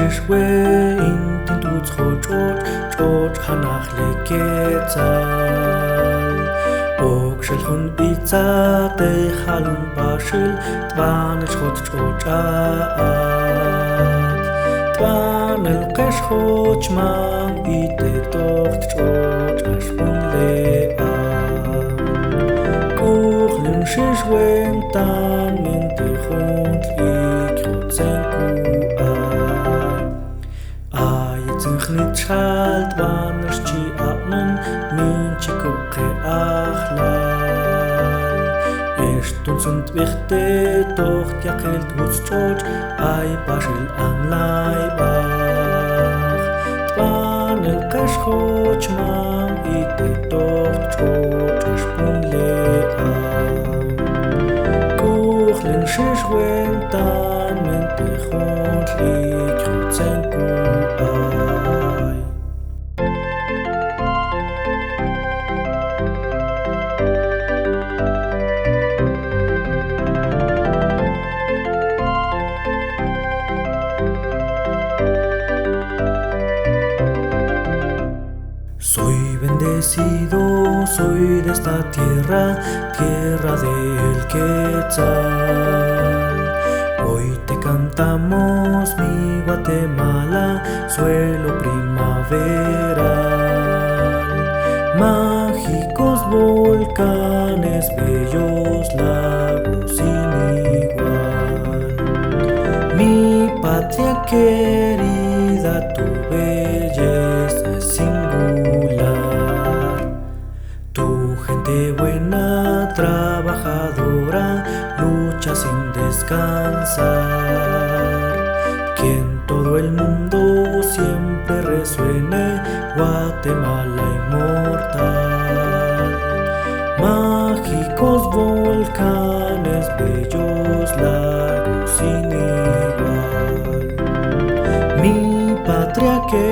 Shishwe intintu tzchoch hanach leketzal Ok shelchun pizza te halun bashil Tvan eshchot tzchochaat Tvan el keshchot shmam ite tocht tzchoch ashpun le'am Kuchlin shishwen tan mente chunt likrot zenku'ai Zinchlit schalt wanneer chi atmen minchi kuke achlal Eshtun sunt wichte tocht jakelt wuz tschot Ai bashil an laibach Twan el kashchot shmam ite tocht tschot ashpun le'am Kuchlin shishwen tan mente chunt likrot zenku'ai Soy bendecido, soy de esta tierra, tierra del Quetzal. Hoy te cantamos mi Guatemala, suelo primaveral. Mágicos volcanes, bellos lagos sin igual. Mi patria querida, tu belleza es singular. Tu gente buena, trabajadora, lucha sin descansar. Que en todo el mundo siempre resuene Guatemala inmortal. Mágicos volcanes, bellos lagos sin igual. Mi patria que